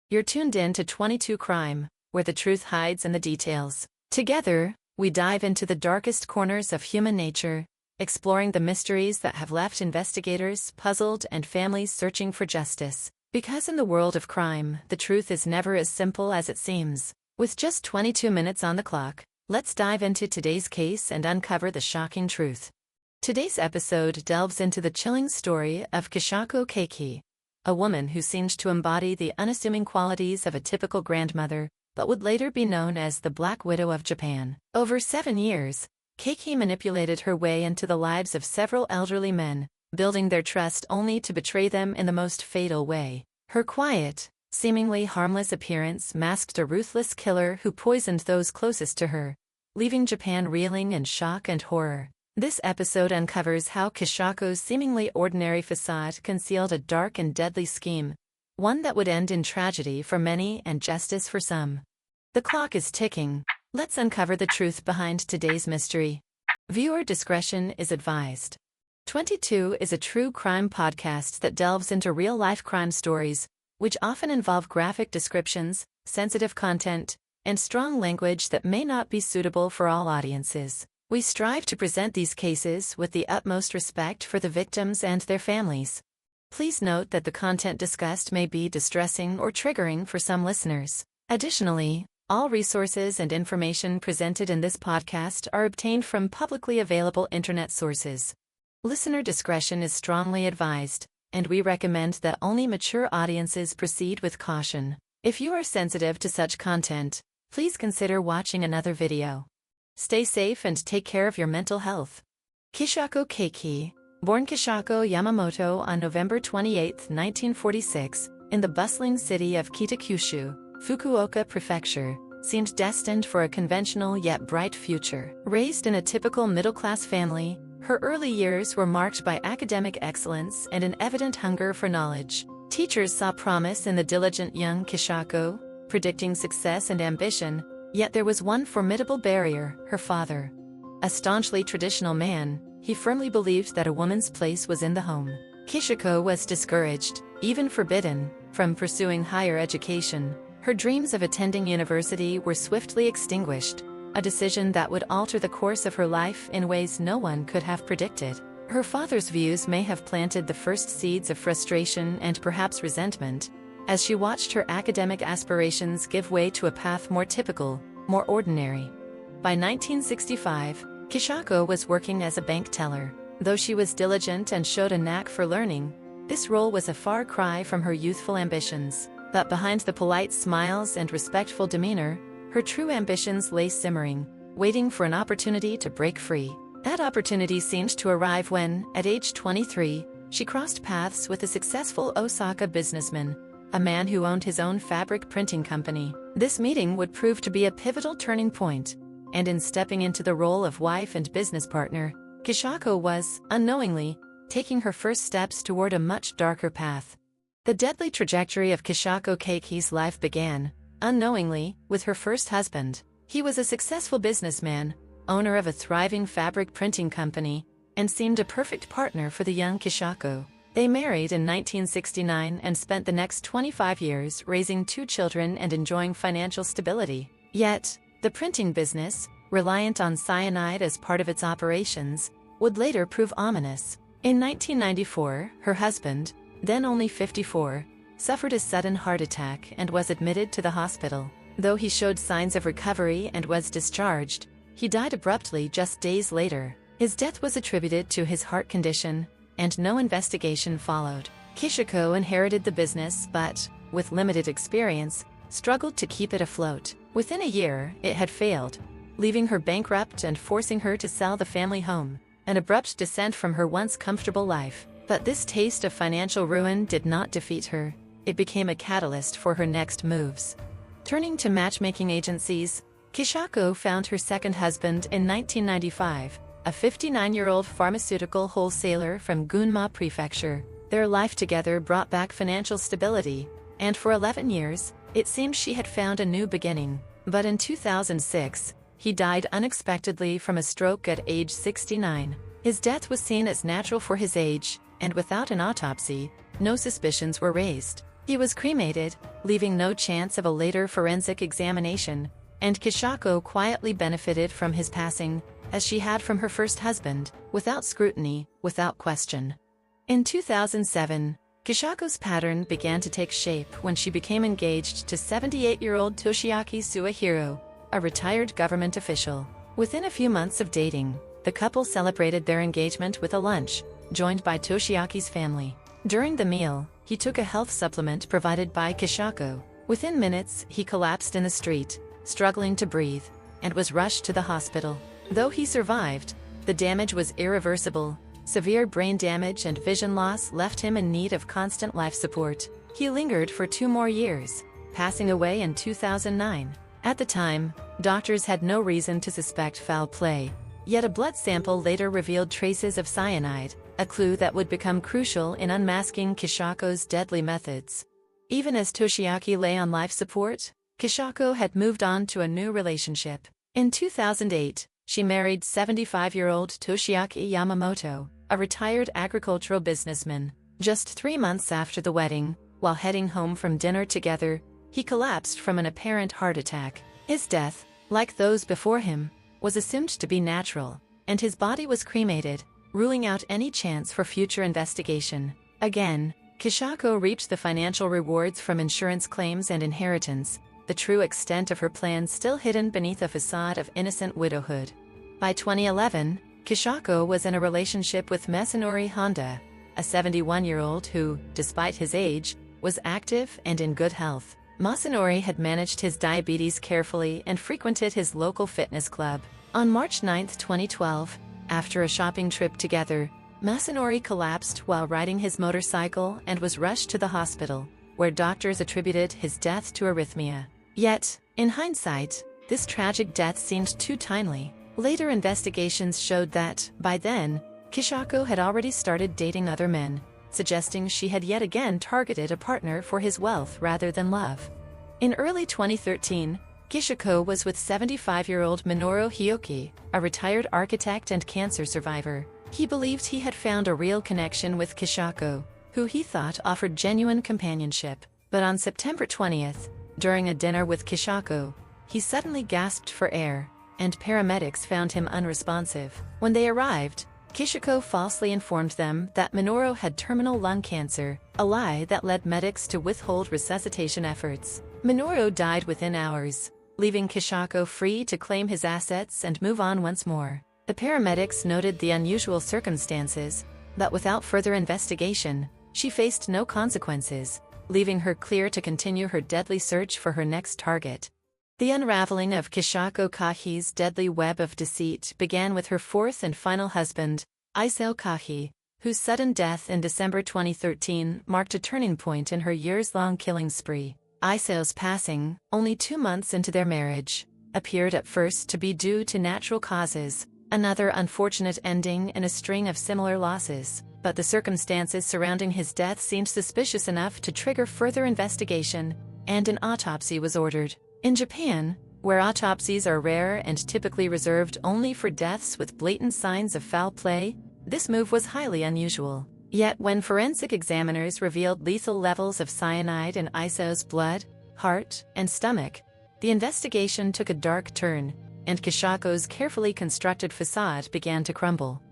You're tuned in to 22 Crime, where the truth hides in the details. Together, we dive into the darkest corners of human nature, exploring the mysteries that have left investigators puzzled and families searching for justice. Because in the world of crime, the truth is never as simple as it seems. With just 22 minutes on the clock, let's dive into today's case and uncover the shocking truth. Today's episode delves into the chilling story of Chisako Kakehi, a woman who seemed to embody the unassuming qualities of a typical grandmother, but would later be known as the Black Widow of Japan. Over 7 years, Kakehi manipulated her way into the lives of several elderly men, building their trust only to betray them in the most fatal way. Her quiet, seemingly harmless appearance masked a ruthless killer who poisoned those closest to her, leaving Japan reeling in shock and horror. This episode uncovers how Chisako's seemingly ordinary facade concealed a dark and deadly scheme, one that would end in tragedy for many and justice for some. The clock is ticking. Let's uncover the truth behind today's mystery. Viewer discretion is advised. 22 is a true crime podcast that delves into real-life crime stories, which often involve graphic descriptions, sensitive content, and strong language that may not be suitable for all audiences. We strive to present these cases with the utmost respect for the victims and their families. Please note that the content discussed may be distressing or triggering for some listeners. Additionally, all resources and information presented in this podcast are obtained from publicly available internet sources. Listener discretion is strongly advised, and we recommend that only mature audiences proceed with caution. If you are sensitive to such content, please consider watching another video. Stay safe and take care of your mental health. Chisako Kakehi, born Chisako Yamamoto on November 28, 1946, in the bustling city of Kitakyushu, Fukuoka Prefecture, seemed destined for a conventional yet bright future. Raised in a typical middle-class family, her early years were marked by academic excellence and an evident hunger for knowledge. Teachers saw promise in the diligent young Chisako, predicting success and ambition, yet there was one formidable barrier: her father. A staunchly traditional man, he firmly believed that a woman's place was in the home. Chisako was discouraged, even forbidden, from pursuing higher education. Her dreams of attending university were swiftly extinguished, a decision that would alter the course of her life in ways no one could have predicted. Her father's views may have planted the first seeds of frustration and perhaps resentment, as she watched her academic aspirations give way to a path more typical, more ordinary. By 1965, Chisako was working as a bank teller. Though she was diligent and showed a knack for learning, this role was a far cry from her youthful ambitions. But behind the polite smiles and respectful demeanor, her true ambitions lay simmering, waiting for an opportunity to break free. That opportunity seemed to arrive when, at age 23, she crossed paths with a successful Osaka businessman, a man who owned his own fabric printing company. This meeting would prove to be a pivotal turning point, and in stepping into the role of wife and business partner, Chisako was, unknowingly, taking her first steps toward a much darker path. The deadly trajectory of Chisako Kakehi's life began, unknowingly, with her first husband. He was a successful businessman, owner of a thriving fabric printing company, and seemed a perfect partner for the young Chisako. They married in 1969 and spent the next 25 years raising 2 children and enjoying financial stability. Yet, the printing business, reliant on cyanide as part of its operations, would later prove ominous. In 1994, her husband, then only 54, suffered a sudden heart attack and was admitted to the hospital. Though he showed signs of recovery and was discharged, he died abruptly just days later. His death was attributed to his heart condition, and no investigation followed. Chisako inherited the business but, with limited experience, struggled to keep it afloat. Within a year, it had failed, leaving her bankrupt and forcing her to sell the family home, an abrupt descent from her once comfortable life. But this taste of financial ruin did not defeat her. It became a catalyst for her next moves. Turning to matchmaking agencies, Chisako found her second husband in 1995, a 59-year-old pharmaceutical wholesaler from Gunma Prefecture. Their life together brought back financial stability, and for 11 years, it seemed she had found a new beginning. But in 2006, he died unexpectedly from a stroke at age 69. His death was seen as natural for his age, and without an autopsy, no suspicions were raised. He was cremated, leaving no chance of a later forensic examination, and Chisako quietly benefited from his passing, as she had from her first husband, without scrutiny, without question. In 2007, Chisako's pattern began to take shape when she became engaged to 78-year-old Toshiaki Suehiro, a retired government official. Within a few months of dating, the couple celebrated their engagement with a lunch, joined by Toshiaki's family. During the meal, he took a health supplement provided by Chisako. Within minutes, he collapsed in the street, struggling to breathe, and was rushed to the hospital. Though he survived, the damage was irreversible. Severe brain damage and vision loss left him in need of constant life support. He lingered for 2 more years, passing away in 2009. At the time, doctors had no reason to suspect foul play, yet a blood sample later revealed traces of cyanide, a clue that would become crucial in unmasking Chisako's deadly methods. Even as Toshiaki lay on life support, Chisako had moved on to a new relationship. In 2008, she married 75-year-old Toshiaki Yamamoto, a retired agricultural businessman. Just 3 months after the wedding, while heading home from dinner together, he collapsed from an apparent heart attack. His death, like those before him, was assumed to be natural, and his body was cremated, ruling out any chance for future investigation. Again, Chisako reaped the financial rewards from insurance claims and inheritance, the true extent of her plans still hidden beneath a facade of innocent widowhood. By 2011, Chisako was in a relationship with Masanori Honda, a 71-year-old who, despite his age, was active and in good health. Masanori had managed his diabetes carefully and frequented his local fitness club. On March 9, 2012, after a shopping trip together, Masanori collapsed while riding his motorcycle and was rushed to the hospital, where doctors attributed his death to arrhythmia. Yet, in hindsight, this tragic death seemed too timely. Later investigations showed that, by then, Chisako had already started dating other men, suggesting she had yet again targeted a partner for his wealth rather than love. In early 2013, Chisako was with 75-year-old Minoru Hioki, a retired architect and cancer survivor. He believed he had found a real connection with Chisako, who he thought offered genuine companionship. But on September 20th, during a dinner with Chisako, he suddenly gasped for air, and paramedics found him unresponsive. When they arrived, Chisako falsely informed them that Minoru had terminal lung cancer, a lie that led medics to withhold resuscitation efforts. Minoru died within hours, leaving Chisako free to claim his assets and move on once more. The paramedics noted the unusual circumstances, but without further investigation, she faced no consequences, leaving her clear to continue her deadly search for her next target. The unraveling of Chisako Kakehi's deadly web of deceit began with her 4th and final husband, Chisako Kakehi, whose sudden death in December 2013 marked a turning point in her years-long killing spree. Chisako's passing, only 2 months into their marriage, appeared at first to be due to natural causes, another unfortunate ending in a string of similar losses. But the circumstances surrounding his death seemed suspicious enough to trigger further investigation, and an autopsy was ordered. In Japan, where autopsies are rare and typically reserved only for deaths with blatant signs of foul play, this move was highly unusual. Yet when forensic examiners revealed lethal levels of cyanide in Chisako's blood, heart, and stomach, the investigation took a dark turn, and Chisako's carefully constructed facade began to crumble.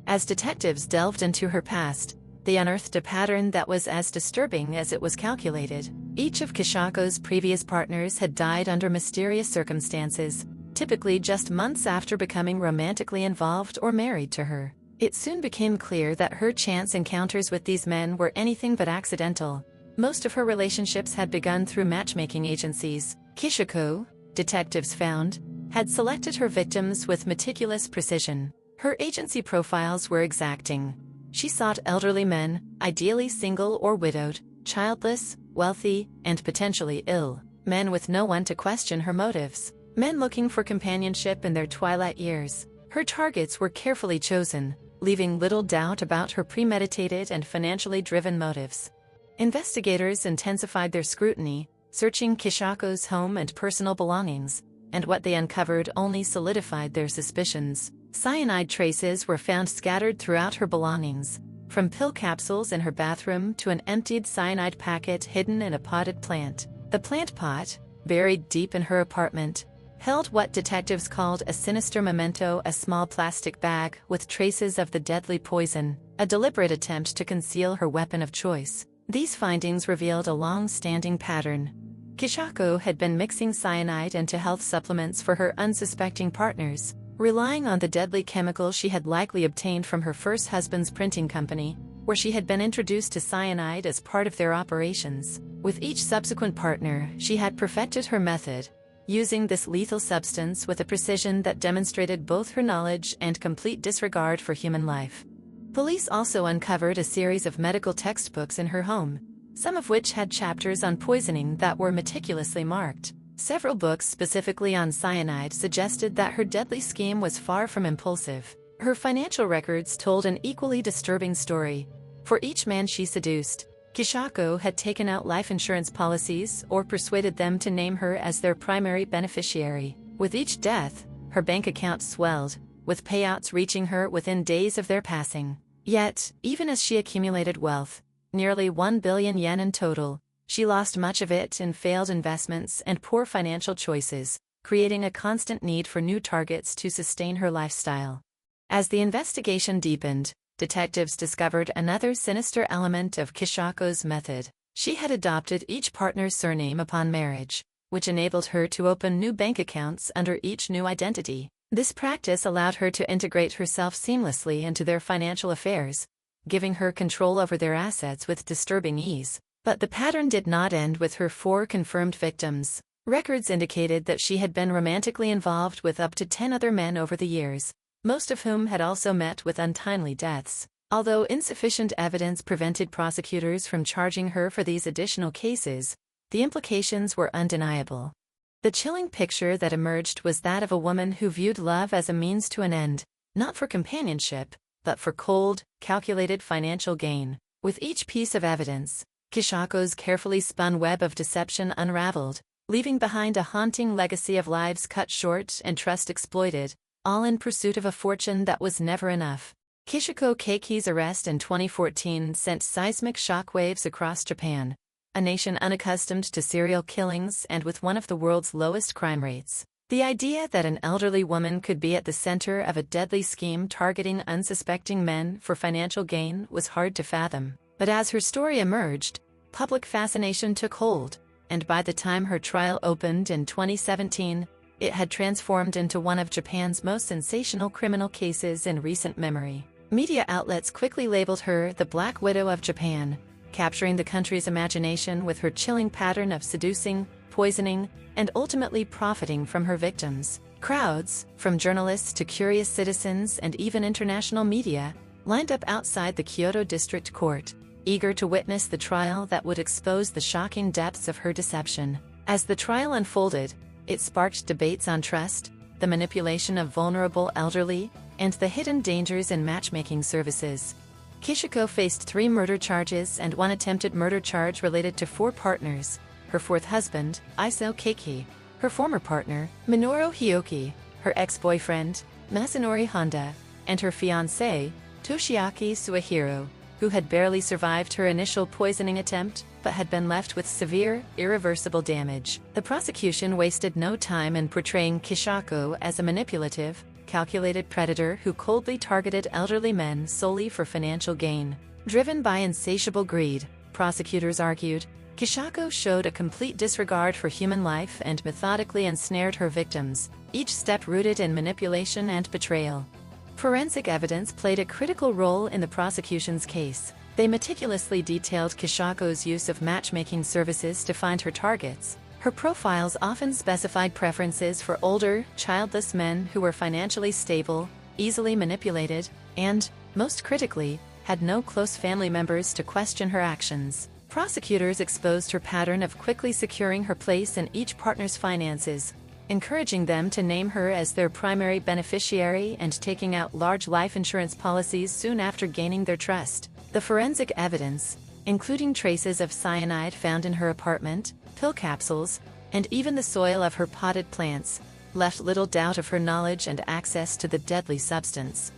As detectives delved into her past, they unearthed a pattern that was as disturbing as it was calculated. Each of Chisako's previous partners had died under mysterious circumstances, typically just months after becoming romantically involved or married to her. It soon became clear that her chance encounters with these men were anything but accidental. Most of her relationships had begun through matchmaking agencies. Chisako, detectives found, had selected her victims with meticulous precision. Her agency profiles were exacting. She sought elderly men, ideally single or widowed, childless, wealthy, and potentially ill, men with no one to question her motives, men looking for companionship in their twilight years. Her targets were carefully chosen, leaving little doubt about her premeditated and financially driven motives. Investigators intensified their scrutiny, searching Chisako's home and personal belongings, and what they uncovered only solidified their suspicions. Cyanide traces were found scattered throughout her belongings, from pill capsules in her bathroom to an emptied cyanide packet hidden in a potted plant. The plant pot, buried deep in her apartment, held what detectives called a sinister memento, a small plastic bag with traces of the deadly poison, a deliberate attempt to conceal her weapon of choice. These findings revealed a long-standing pattern. Chisako had been mixing cyanide into health supplements for her unsuspecting partners, relying on the deadly chemical she had likely obtained from her first husband's printing company, where she had been introduced to cyanide as part of their operations. With each subsequent partner, she had perfected her method, using this lethal substance with a precision that demonstrated both her knowledge and complete disregard for human life. Police also uncovered a series of medical textbooks in her home, some of which had chapters on poisoning that were meticulously marked. Several books specifically on cyanide suggested that her deadly scheme was far from impulsive. Her financial records told an equally disturbing story. For each man she seduced, Chisako had taken out life insurance policies or persuaded them to name her as their primary beneficiary. With each death, her bank account swelled, with payouts reaching her within days of their passing. Yet, even as she accumulated wealth, nearly 1 billion yen in total, she lost much of it in failed investments and poor financial choices, creating a constant need for new targets to sustain her lifestyle. As the investigation deepened, detectives discovered another sinister element of Chisako's method. She had adopted each partner's surname upon marriage, which enabled her to open new bank accounts under each new identity. This practice allowed her to integrate herself seamlessly into their financial affairs, giving her control over their assets with disturbing ease. But the pattern did not end with her 4 confirmed victims. Records indicated that she had been romantically involved with up to 10 other men over the years, most of whom had also met with untimely deaths. Although insufficient evidence prevented prosecutors from charging her for these additional cases, the implications were undeniable. The chilling picture that emerged was that of a woman who viewed love as a means to an end, not for companionship, but for cold, calculated financial gain. With each piece of evidence, Chisako's carefully spun web of deception unraveled, leaving behind a haunting legacy of lives cut short and trust exploited, all in pursuit of a fortune that was never enough. Chisako Kakehi's arrest in 2014 sent seismic shockwaves across Japan, a nation unaccustomed to serial killings and with one of the world's lowest crime rates. The idea that an elderly woman could be at the center of a deadly scheme targeting unsuspecting men for financial gain was hard to fathom. But as her story emerged, public fascination took hold, and by the time her trial opened in 2017, it had transformed into one of Japan's most sensational criminal cases in recent memory. Media outlets quickly labeled her the Black Widow of Japan, capturing the country's imagination with her chilling pattern of seducing, poisoning, and ultimately profiting from her victims. Crowds, from journalists to curious citizens and even international media, lined up outside the Kyoto District Court, eager to witness the trial that would expose the shocking depths of her deception. As the trial unfolded, it sparked debates on trust, the manipulation of vulnerable elderly, and the hidden dangers in matchmaking services. Chisako faced 3 murder charges and 1 attempted murder charge related to 4 partners: her 4th husband, Isao Kakehi, her former partner, Minoru Hioki, her ex-boyfriend, Masanori Honda, and her fiancé, Toshiaki Suehiro, who had barely survived her initial poisoning attempt, but had been left with severe, irreversible damage. The prosecution wasted no time in portraying Chisako as a manipulative, calculated predator who coldly targeted elderly men solely for financial gain. Driven by insatiable greed, prosecutors argued, Chisako showed a complete disregard for human life and methodically ensnared her victims, each step rooted in manipulation and betrayal. Forensic evidence played a critical role in the prosecution's case. They meticulously detailed Chisako's use of matchmaking services to find her targets. Her profiles often specified preferences for older, childless men who were financially stable, easily manipulated, and, most critically, had no close family members to question her actions. Prosecutors exposed her pattern of quickly securing her place in each partner's finances, encouraging them to name her as their primary beneficiary and taking out large life insurance policies soon after gaining their trust. The forensic evidence, including traces of cyanide found in her apartment, pill capsules, and even the soil of her potted plants, left little doubt of her knowledge and access to the deadly substance.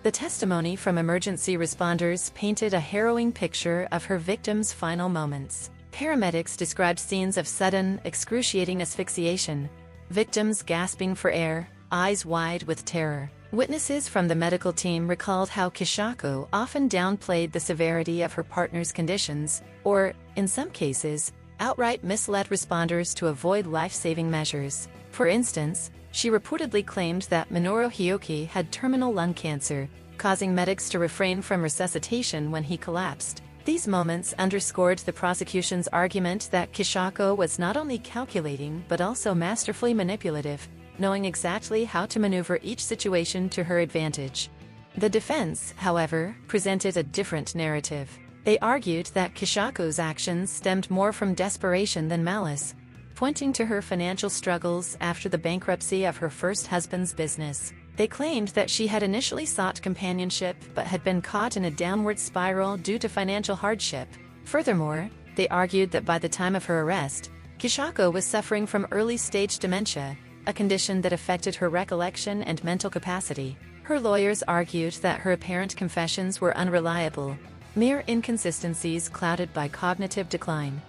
The testimony from emergency responders painted a harrowing picture of her victim's final moments. Paramedics described scenes of sudden, excruciating asphyxiation, victims gasping for air, eyes wide with terror. Witnesses from the medical team recalled how Chisako often downplayed the severity of her partner's conditions, or, in some cases, outright misled responders to avoid life-saving measures. For instance, she reportedly claimed that Minoru Hioki had terminal lung cancer, causing medics to refrain from resuscitation when he collapsed. These moments underscored the prosecution's argument that Chisako was not only calculating but also masterfully manipulative, knowing exactly how to maneuver each situation to her advantage. The defense, however, presented a different narrative. They argued that Chisako's actions stemmed more from desperation than malice, pointing to her financial struggles after the bankruptcy of her first husband's business. They claimed that she had initially sought companionship but had been caught in a downward spiral due to financial hardship. Furthermore, they argued that by the time of her arrest, Chisako was suffering from early-stage dementia, a condition that affected her recollection and mental capacity. Her lawyers argued that her apparent confessions were unreliable, mere inconsistencies clouded by cognitive decline.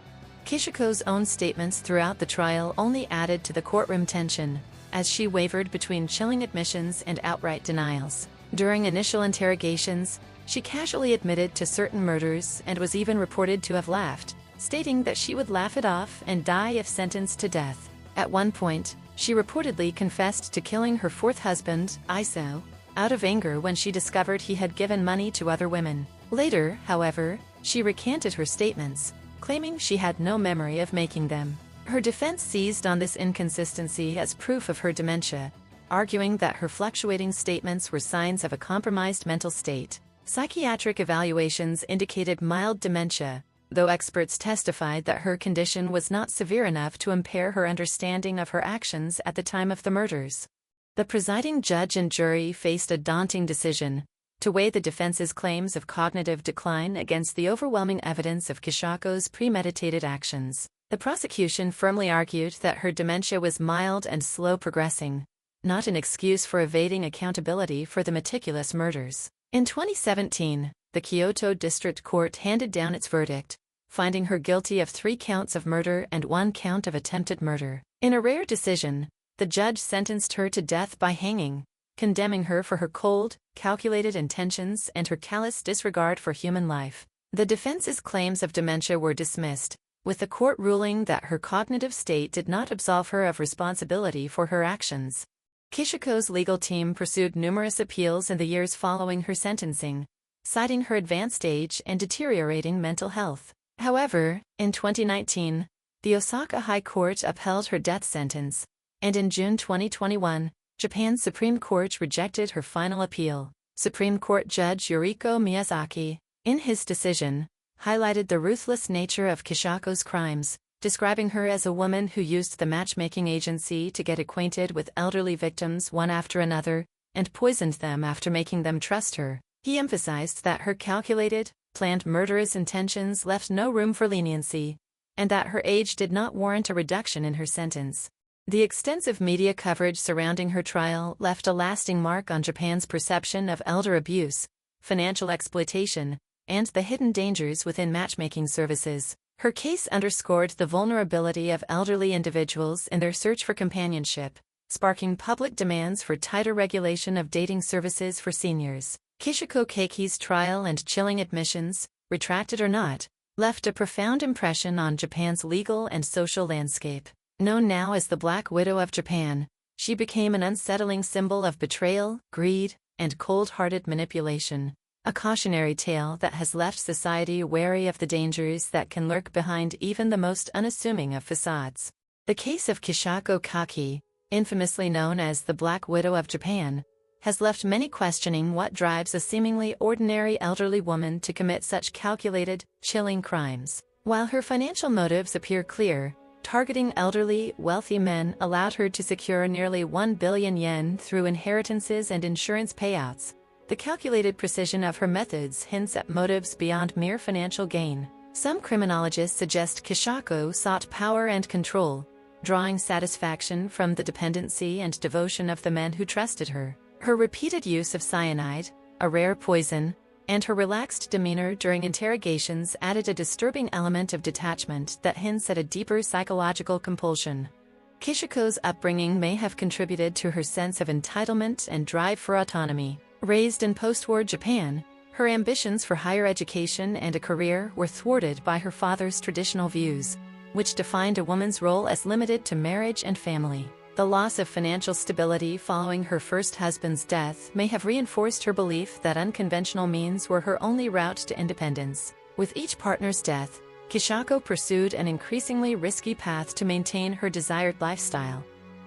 Chisako's own statements throughout the trial only added to the courtroom tension, as she wavered between chilling admissions and outright denials. During initial interrogations, she casually admitted to certain murders and was even reported to have laughed, stating that she would laugh it off and die if sentenced to death. At one point, she reportedly confessed to killing her fourth husband, Iso, out of anger when she discovered he had given money to other women. Later, however, she recanted her statements, claiming she had no memory of making them. Her defense seized on this inconsistency as proof of her dementia, arguing that her fluctuating statements were signs of a compromised mental state. Psychiatric evaluations indicated mild dementia, though experts testified that her condition was not severe enough to impair her understanding of her actions at the time of the murders. The presiding judge and jury faced a daunting decision: to weigh the defense's claims of cognitive decline against the overwhelming evidence of Chisako's premeditated actions. The prosecution firmly argued that her dementia was mild and slow progressing, not an excuse for evading accountability for the meticulous murders. In 2017, the Kyoto District Court handed down its verdict, finding her guilty of 3 counts of murder and 1 count of attempted murder. In a rare decision, the judge sentenced her to death by hanging, condemning her for her cold, calculated intentions and her callous disregard for human life. The defense's claims of dementia were dismissed, with the court ruling that her cognitive state did not absolve her of responsibility for her actions. Chisako's legal team pursued numerous appeals in the years following her sentencing, citing her advanced age and deteriorating mental health. However, in 2019, the Osaka High Court upheld her death sentence, and in June 2021, Japan's Supreme Court rejected her final appeal. Supreme Court Judge Yuriko Miyazaki, in his decision, highlighted the ruthless nature of Chisako's crimes, describing her as a woman who used the matchmaking agency to get acquainted with elderly victims one after another, and poisoned them after making them trust her. He emphasized that her calculated, planned murderous intentions left no room for leniency, and that her age did not warrant a reduction in her sentence. The extensive media coverage surrounding her trial left a lasting mark on Japan's perception of elder abuse, financial exploitation, and the hidden dangers within matchmaking services. Her case underscored the vulnerability of elderly individuals in their search for companionship, sparking public demands for tighter regulation of dating services for seniors. Chisako Kakehi's trial and chilling admissions, retracted or not, left a profound impression on Japan's legal and social landscape. Known now as the Black Widow of Japan, she became an unsettling symbol of betrayal, greed, and cold-hearted manipulation. A cautionary tale that has left society wary of the dangers that can lurk behind even the most unassuming of facades. The case of Chisako Kakehi, infamously known as the Black Widow of Japan, has left many questioning what drives a seemingly ordinary elderly woman to commit such calculated, chilling crimes. While her financial motives appear clear, targeting elderly, wealthy men allowed her to secure nearly 1 billion yen through inheritances and insurance payouts. The calculated precision of her methods hints at motives beyond mere financial gain. Some criminologists suggest Chisako sought power and control, drawing satisfaction from the dependency and devotion of the men who trusted her. Her repeated use of cyanide, a rare poison, and her relaxed demeanor during interrogations added a disturbing element of detachment that hints at a deeper psychological compulsion. Chisako's upbringing may have contributed to her sense of entitlement and drive for autonomy. Raised in post-war Japan, her ambitions for higher education and a career were thwarted by her father's traditional views, which defined a woman's role as limited to marriage and family. The loss of financial stability following her first husband's death may have reinforced her belief that unconventional means were her only route to independence. With each partner's death, Chisako pursued an increasingly risky path to maintain her desired lifestyle.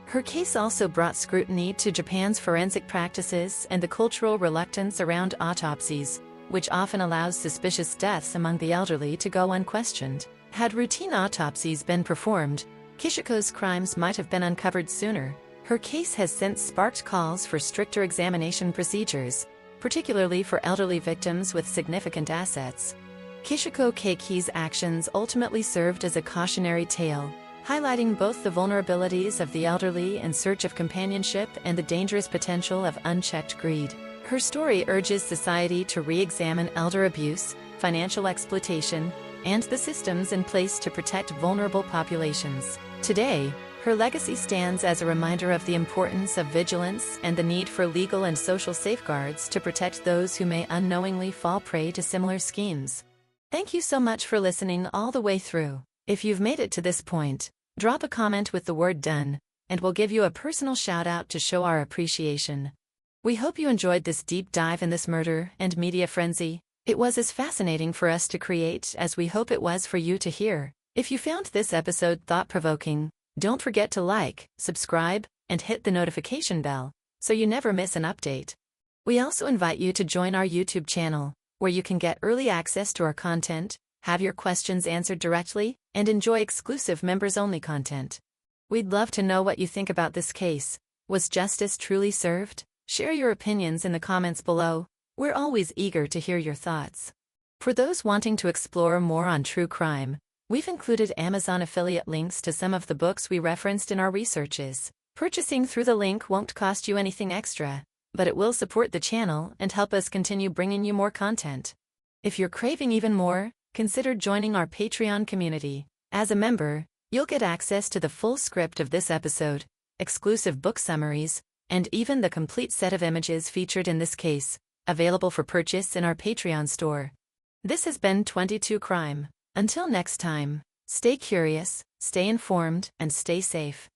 Her case also brought scrutiny to Japan's forensic practices and the cultural reluctance around autopsies, which often allows suspicious deaths among the elderly to go unquestioned. Had routine autopsies been performed, Chisako's crimes might have been uncovered sooner. Her case has since sparked calls for stricter examination procedures, particularly for elderly victims with significant assets. Chisako Kakehi's actions ultimately served as a cautionary tale, highlighting both the vulnerabilities of the elderly in search of companionship and the dangerous potential of unchecked greed. Her story urges society to re-examine elder abuse, financial exploitation, and the systems in place to protect vulnerable populations. Today, her legacy stands as a reminder of the importance of vigilance and the need for legal and social safeguards to protect those who may unknowingly fall prey to similar schemes. Thank you so much for listening all the way through. If you've made it to this point, drop a comment with the word "done," and we'll give you a personal shout-out to show our appreciation. We hope you enjoyed this deep dive in this murder and media frenzy. It was as fascinating for us to create as we hope it was for you to hear. If you found this episode thought-provoking, don't forget to like, subscribe, and hit the notification bell, so you never miss an update. We also invite you to join our YouTube channel, where you can get early access to our content, have your questions answered directly, and enjoy exclusive members-only content. We'd love to know what you think about this case. Was justice truly served? Share your opinions in the comments below. We're always eager to hear your thoughts. For those wanting to explore more on true crime, we've included Amazon affiliate links to some of the books we referenced in our researches. Purchasing through the link won't cost you anything extra, but it will support the channel and help us continue bringing you more content. If you're craving even more, consider joining our Patreon community. As a member, you'll get access to the full script of this episode, exclusive book summaries, and even the complete set of images featured in this case, available for purchase in our Patreon store. This has been 22 Crime. Until next time, stay curious, stay informed, and stay safe.